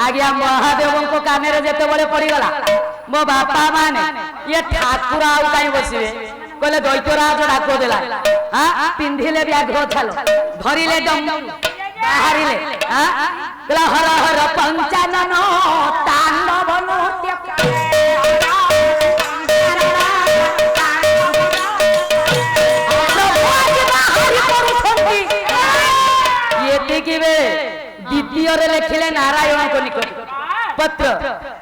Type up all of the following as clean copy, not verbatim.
आज्ञा महादेव को कान जिते बड़े पड़गला मो बापा माने ये ठाकुर आउ कहीं बसवे कहले दैत्यराज डाक देला हाँ पिंधिले व्याघ्र छाल धरिले डम बाहरिले हाँ कहला हर हर पंचानन तांडव नृत्य द्वितीय लिखिले नारायण को निकट पत्र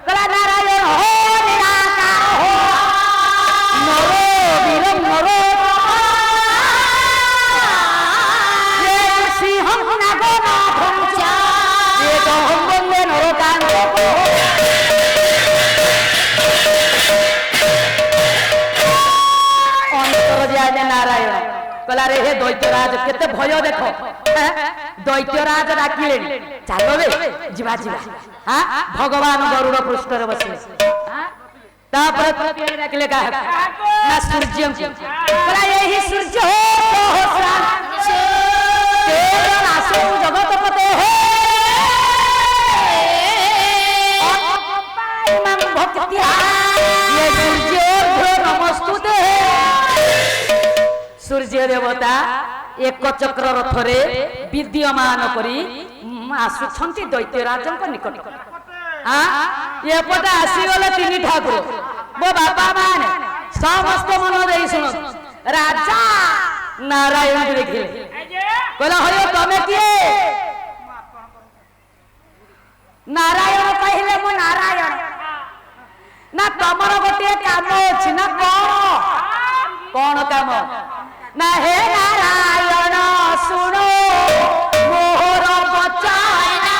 कहला नारायण हो निराकार हो नरो वीरम नरो ये सिंह नागो नाभंचा ये गंगे नरो कांड अंतर दिया नारायण कहला रे हे दैत्यराज केते भय देखो दैत्यराज डाकिले चलो रे जीवा जीवा हां भगवान गरुड़ पृष्ठ रे बसले तापर प्रतिने डाकिले का ना सूर्य कहला यही सूर्य हो तेरा नासो जगत पते है मन भक्तिया ये सूर्य नमस्तुते सूर्य देवता एक चक्र रथरे विद्यमान करी आसुछंती दैत्यराज निकट ये पटे आसीगले तीन ठाकुर मो बापा माने समस्त मन दे सुन राजा नारायण को देखिले कहला हरियो तमे किए नारायण कहले मो नारायण ना तमर गोटे काम अछि ना कौन काम ना हे नारायण सुनो मोर बचाना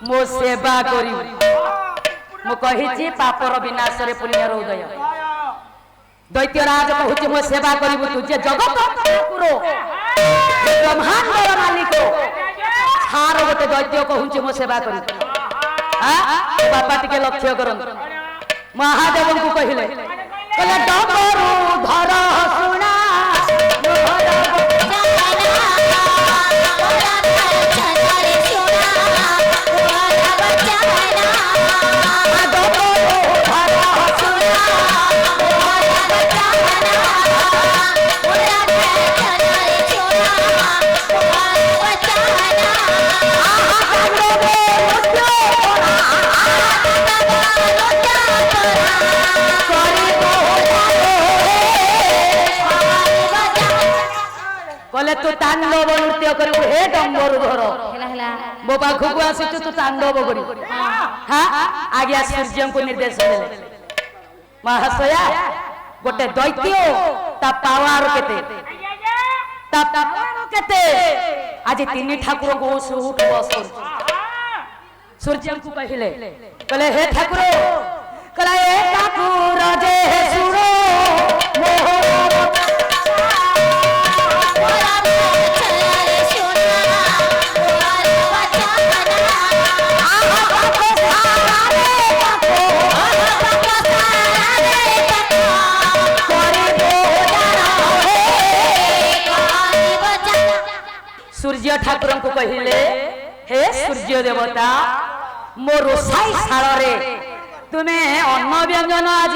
मो सेवा करी मो कहिछि पापर विनाश रे पुण्य रो उदय दैत्यराज कहूछि मो सेवा करिबु तू जे जगत ठाकुर ब्रह्मांड रो मालिक छार गोटे दैत्य कहूछि मो सेवा करी हां बापा टिके लक्ष्य करन महादेव को कहिले कहले डमरू धर सुना कहले तू तांडव नृत्य करू हे डंबर धर मो पाखु को आसी तू तांडव करू हां आज्ञा सूर्य को निर्देश देले महाशया गोटे दैत्य ता पावर केते आज तीन ठाकुर को सुट बस सूर्य को कहले हे ठाकुर कहला ए ठाकुर जे सुनो सूर्य ठाकुर को कहले हे सूर्य देवता मो रोसाई शाल रे तुमे अन्न व्यंजन आज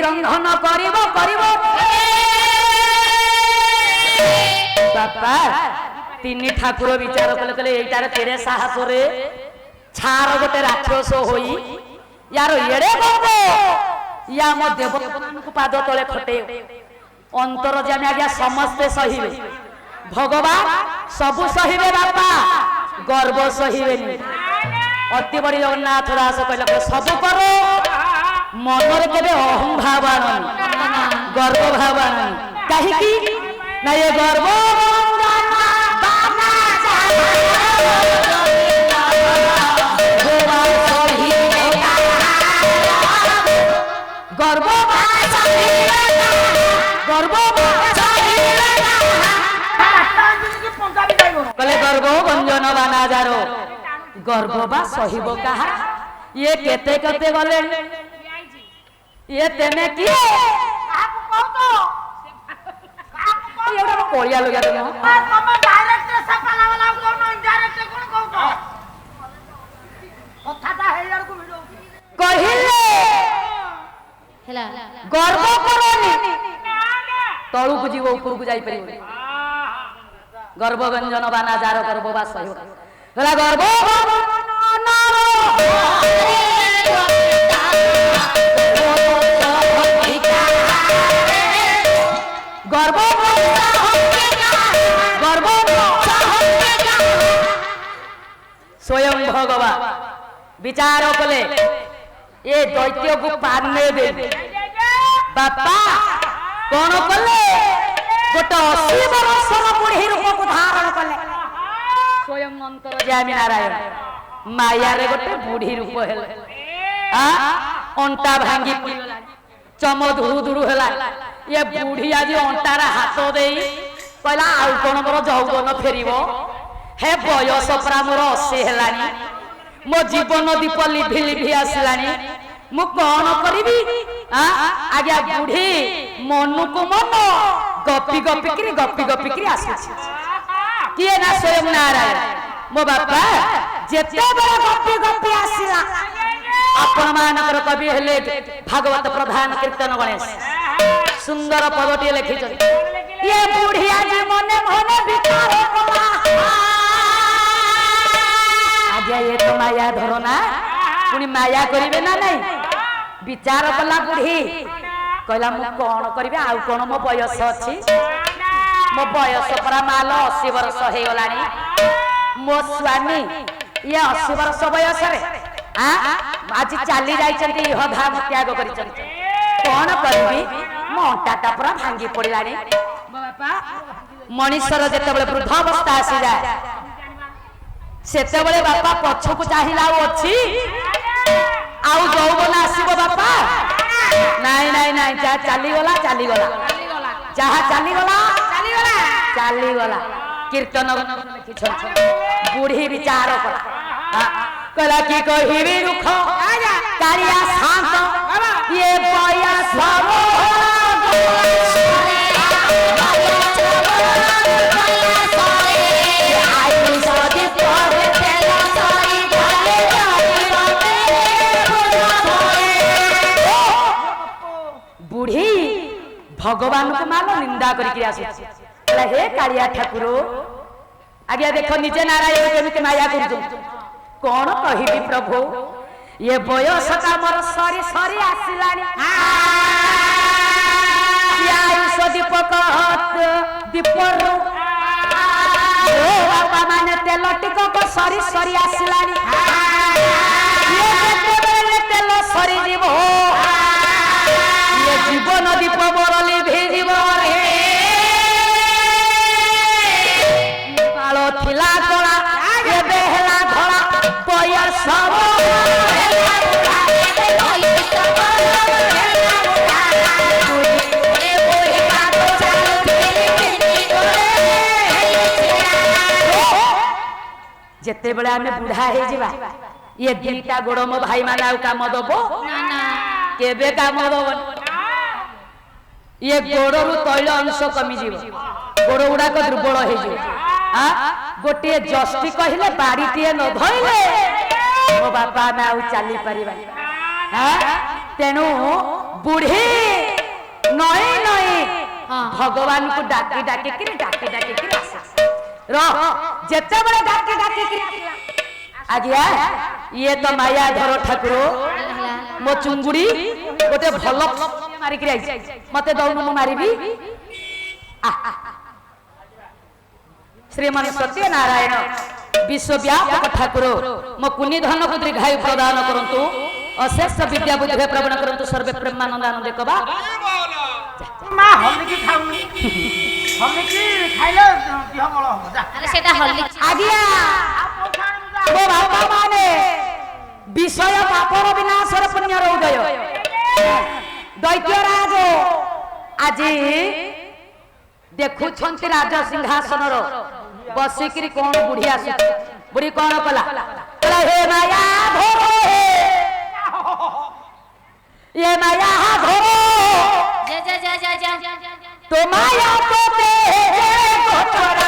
रंधन करिबो बापा तीन ठाकुर विचार कले कले एटारे तेरे साहस रे छार गोटे राक्षस होई यार एड़े गो या मो देवता को पाद तले खटे अंतर जाने आज्ञा समस्ते सहिबे भगवान सबु सहिबे बापा गर्व सहिबेनी अति बड़ी जगन्नाथ दास कहले सबु करो मनरे केबे अहं भावान गर्व भावान काहे की ना ये गर्व वंदना बाना गंजन बाना जारो गर्भवा सहिब कहा ये केते केते गले ये तेने किए एटा कोलिया लगा तुम तम डायरेक्ट सफला वाला कोन इनडायरेक्ट कोन कहतो कथाटा हेयार को भिडियो कहिले हेला गर्व करनी तळु को जीव ऊपर को जाई परिबो गर्भ गंजन बाना जारो गर्भवा सहिब हला गर्भ गर्भ गर्भ स्वयं भगवान विचार कले ये दैत्य को पाने दे बापा कौन कले गोटे 80 वर्षर बुढ़ी रूप को धारण कले स्वयं अंतर जामी नारायण माया रे गोटे बुढ़ी रूप हेले अंटा भांगी चम धुरु धुरु हेला ये बुढ़ी आज अंटार हाथ दे कहला आउ कौन मोर जौवन फेरिबो हे बयस परा मोर 80 हेलानी मो जीवन दीप लिभि लिभि आसलानी मु कौन करिबी आज्ञा बुढ़ी मनु को मन गपी गपी करी आसुछि किए ना स्वयं नारायण मो बापा जेते बड़ा गपी आसिला आपण मानकर कवि हेले भागवत प्रधान कीर्तन गणेश सुंदर पदटी लिखि ये बुढ़ी आज मने मने विचार कला आज्ञा ये तो माया धरो ना पुनी माया करिवे ना नहीं विचार कला बुढ़ी कहला मु कोन करिवे आ कोन मो बयस अछि मो बयस परा माल 80 वर्ष हे गलानी मो स्वामी ये 80 वर्ष बयस रे आज चाली जाइचंती इह धाम त्याग करिचंती कोन करबी मो अंटाटा पूरा भांगी पड़िलानी बापा मनीषर जेतेबेले वृद्ध अवस्था आसी जाए सेतेबेले बापा पछकु चाहिला अछि आउ जौवन आसीबो बापा नाई नाई नाई जा चाली गला जहा चाली गला कीर्तन बुढ़ी विचार कला कला की कहिबी रुख कारिया शांत ये बया सब बुढ़ी भगवान को मानो निंदा करके आसु हे कालिया ठाकुर आज्ञा देखो निजे नारायण केमिति माया करु कौन कहिबी प्रभु ये बयस का मोर सरी सरी आसिलानी आयुष दीपक दीपर बाबा माने तेल टिकक सरी सरी आसिलानी तेल सरी जीव ये जीवन दीप मोर लिभि जीव कालो थिला कला एबे हेला धला बयस जेते बेले आमे बुढ़ा हे जिबा ये दिलटा गोड़ मो भाई माने आ काम दबो ना ना केबे काम दबो ये गोड़रू तैल अंश कमी जीव गोड़ गुडा को दुर्बल हे जीव गोटे जस्टी कहिले बाड़ीटीए न धइले मो बापा ना आ चली परिबा तेनु बुढ़ी नई नई भगवान को डाकी डाकी आसा जेते बड़े डाकी आज्ञा ये तो माया धर ठाकुर मो चुंगुड़ी गोटे भल मारिक मत दौन मु मारिबी श्रीमान सत्यनारायण विश्वव्यापक ठाकुर मो कुनी धन को दीर्घायु प्रदान करंतु अशेष विद्या बुद्धि प्रवण करंतु सर्वे प्रेमानंद आनंद कबा मा हल्ली की खाउनी हल्ली की खाइले देह बळ हो जा अरे सेटा हल्ली आज्ञा ओ बाबा माने विषय पापर विनाशर पुण्य उदय दैत्यराज आज देखु राज सिंहासन बसिक कौन बुढ़ी आस बुढ़ी कौन कला कला हे माया धरो हे ये माया धरो जा जा जा जा जा तो माया को दे गोचर